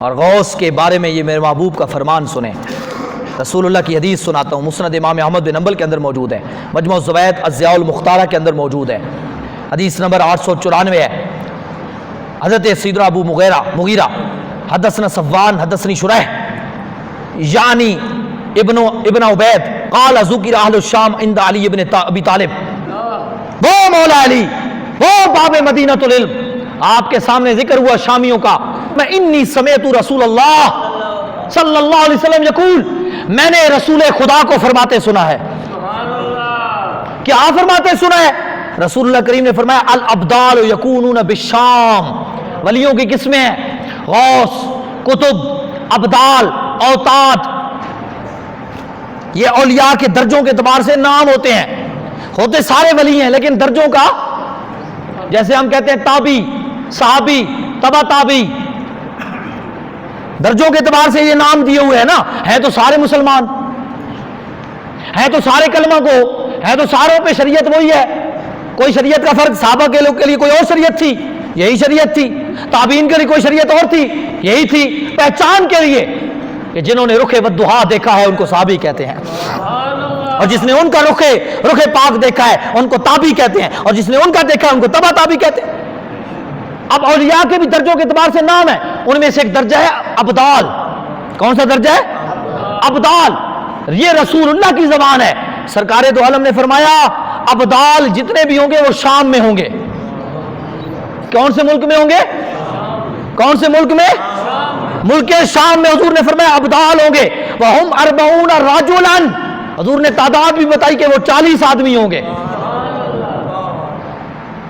اور غوث کے بارے میں یہ میرے محبوب کا فرمان سنیں. رسول اللہ کی حدیث سناتا ہوں، مسند امام احمد بن حنبل کے اندر موجود ہے، مجموع الزوائد الضیاء المختارہ کے اندر موجود ہے، حدیث نمبر 894 ہے. حضرت سیدنا ابو مغیرہ حدثنا صفوان حدثنی شریح یعنی ابن عبید قال ذکر اہل الشام عند علی ابن ابی طالب. وہ مولا علی، وہ باب مدینۃ العلم، آپ کے سامنے ذکر ہوا شامیوں کا. میں انی سمعت رسول اللہ صلی اللہ علیہ وسلم یقول، میں نے رسول خدا کو فرماتے سنا ہے. کیا فرماتے سنا ہے؟ رسول اللہ کریم نے فرمایا الابدال یکونون بالشام، ولیوں کی قسمیں ہیں، غوث، کتب، ابدال، اوتاد. یہ اولیاء کے درجوں کے اعتبار سے نام ہوتے ہیں، ہوتے سارے ولی ہیں لیکن درجوں کا، جیسے ہم کہتے ہیں تابی، صحابی، تبا تابی، درجوں کے اعتبار سے یہ نام دیے ہوئے ہیں نا. ہے تو سارے مسلمان، ہے تو سارے کلمہ کو، ہے تو ساروں پہ شریعت وہی ہے. کوئی شریعت کا فرق، صحابہ کے لوگ کے لیے کوئی اور شریعت تھی، یہی شریعت تھی. تابعین کے لیے کوئی شریعت اور تھی، یہی تھی. پہچان کے لیے کہ جنہوں نے رخ والضحیٰ دیکھا ہے ان کو صحابی کہتے ہیں، اور جس نے ان کا رخ پاک دیکھا ہے ان کو تابعی کہتے ہیں، اور جس نے ان کا دیکھا ہے ان کو تبع تابعی کہتے ہیں. اب اولیاء کے بھی درجوں کے اعتبار سے نام ہے، ان میں سے ایک درجہ ہے ابدال. کون سا درجہ ہے؟ ابدال. یہ رسول اللہ کی زبان ہے. سرکار دو عالم نے فرمایا ابدال جتنے بھی ہوں گے وہ شام میں ہوں گے. کون سے ملک میں ہوں گے؟ کون سے ملک میں؟ ملک شام میں. حضور نے فرمایا ابدال ہوں گے. وہم 40 رجلا، حضور نے تعداد بھی بتائی کہ وہ 40 آدمی ہوں گے.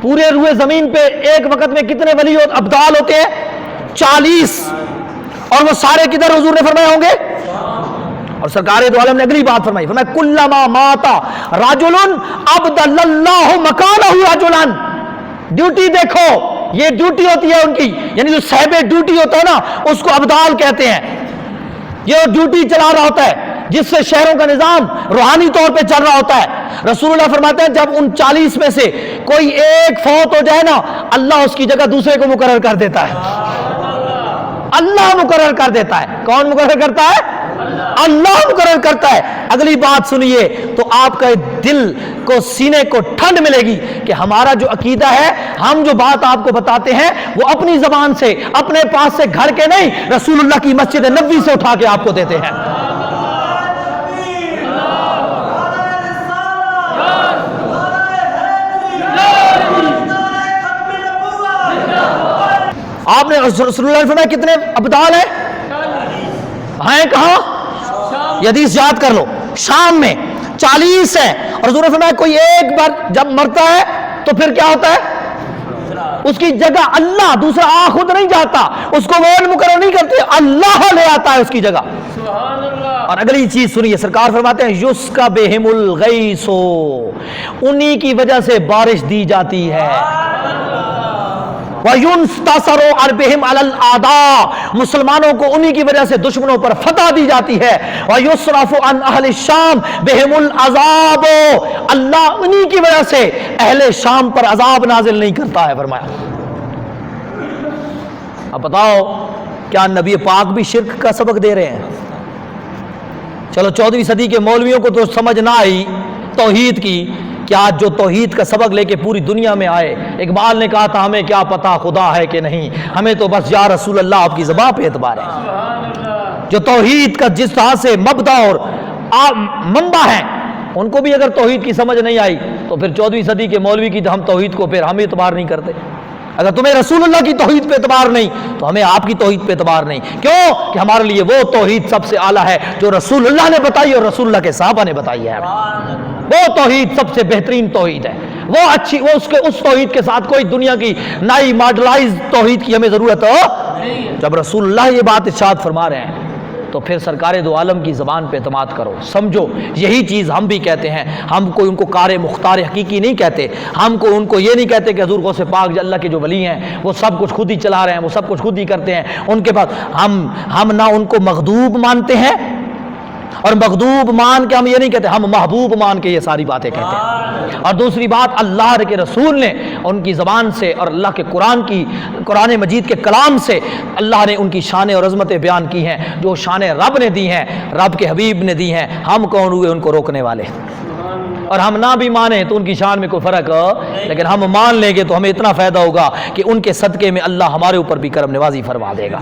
پورے روئے زمین پہ ایک وقت میں کتنے ولی ابدال ہوتے ہیں؟ 40. اور وہ سارے کدھر حضور نے فرمایا ہوں گے؟ اور سرکار دو عالم نے اگلی بات فرمائی، فرمایا کلما مات رجل ابدل اللہ مکانہ رجلا. ڈیوٹی دیکھو، یہ ڈیوٹی ہوتی ہے ان کی، یعنی جو صاحب ڈیوٹی ہوتا ہے نا اس کو ابدال کہتے ہیں. یہ ڈیوٹی چلا رہا ہوتا ہے جس سے شہروں کا نظام روحانی طور پہ چل رہا ہوتا ہے. رسول اللہ فرماتے ہیں جب ان 40 میں سے کوئی ایک فوت ہو جائے نا، اللہ اس کی جگہ دوسرے کو مقرر کر دیتا ہے. اللہ مقرر کر دیتا ہے. کون مقرر کرتا ہے؟ اللہ مقرر کرتا ہے. اگلی بات سنیے تو آپ کا دل کو، سینے کو ٹھنڈ ملے گی کہ ہمارا جو عقیدہ ہے، ہم جو بات آپ کو بتاتے ہیں وہ اپنی زبان سے، اپنے پاس سے گھڑ کے نہیں، رسول اللہ کی مسجد نبوی سے اٹھا کے آپ کو دیتے ہیں. آپ نے رسول اللہ نے فرمایا کتنے ابدال ہیں؟ ہیں کہاں؟ یہ حدیث یاد کر لو، شام میں 40 ہیں. اور حضور نے فرمایا کوئی ایک بار جب مرتا ہے تو پھر کیا ہوتا ہے؟ اس کی جگہ اللہ، دوسرا خود نہیں جاتا، اس کو وہ مقرر نہیں کرتے، اللہ لے آتا ہے اس کی جگہ. اور اگلی چیز سنیے، سرکار فرماتے ہیں یسقى بہم الغیث، انہی کی وجہ سے بارش دی جاتی ہے. وَيُنْتَصَرُ بِهِمْ عَلَى الْأَعْدَاءِ، مسلمانوں کو انہی کی وجہ سے دشمنوں پر فتح دی جاتی ہے. وَيُصْرَفُ عَنْ أَهْلِ الشَّامِ بِهِمُ الْعَذَابُ، اللہ انہی کی وجہ سے اہل شام پر عذاب نازل نہیں کرتا ہے. فرمایا اب بتاؤ کیا نبی پاک بھی شرک کا سبق دے رہے ہیں؟ چلو 14ویں صدی کے مولویوں کو تو سمجھ نہ آئی توحید کی، کیا جو توحید کا سبق لے کے پوری دنیا میں آئے. اقبال نے کہا تھا ہمیں کیا پتا خدا ہے کہ نہیں، ہمیں تو بس یا رسول اللہ آپ کی زبان پہ اعتبار ہے. جو توحید کا جس طرح سے مبدا اور منبع ہے، ان کو بھی اگر توحید کی سمجھ نہیں آئی تو پھر 14ویں صدی کے مولوی کی ہم توحید کو پھر ہم اعتبار نہیں کرتے. اگر تمہیں رسول اللہ کی توحید پہ اعتبار نہیں تو ہمیں آپ کی توحید پہ اعتبار نہیں. کیوں کہ ہمارے لیے وہ توحید سب سے اعلیٰ ہے جو رسول اللہ نے بتائی اور رسول اللہ کے صحابہ نے بتائی ہے. وہ توحید سب سے بہترین توحید ہے، وہ اچھی، وہ اس توحید کے ساتھ کوئی دنیا کی نئی ماڈلائز توحید کی ہمیں ضرورت ہو. جب رسول اللہ یہ بات ارشاد فرما رہے ہیں تو پھر سرکار دو عالم کی زبان پہ اعتماد کرو. سمجھو یہی چیز ہم بھی کہتے ہیں. ہم کوئی ان کو کار مختار حقیقی نہیں کہتے، ہم کو ان کو یہ نہیں کہتے کہ حضور غوث پاک اللہ کے جو ولی ہیں وہ سب کچھ خود ہی چلا رہے ہیں، وہ سب کچھ خود ہی کرتے ہیں. ان کے پاس ہم نہ ان کو مغضوب مانتے ہیں اور مغضوب مان کے ہم یہ نہیں کہتے، ہم محبوب مان کے یہ ساری باتیں کہتے ہیں۔ اور دوسری بات، اللہ کے رسول نے ان کی زبان سے اور اللہ کے قرآن مجید کے کلام سے اللہ نے ان کی شان اور عظمتیں بیان کی ہیں، جو شان رب نے دی ہیں، رب کے حبیب نے دی ہیں۔ ہم کون ہوئے ان کو روکنے والے؟ اور ہم نہ بھی مانیں تو ان کی شان میں کوئی فرق، لیکن ہم مان لیں گے تو ہمیں اتنا فائدہ ہوگا کہ ان کے صدقے میں اللہ ہمارے اوپر بھی کرم نوازی فرما دے گا۔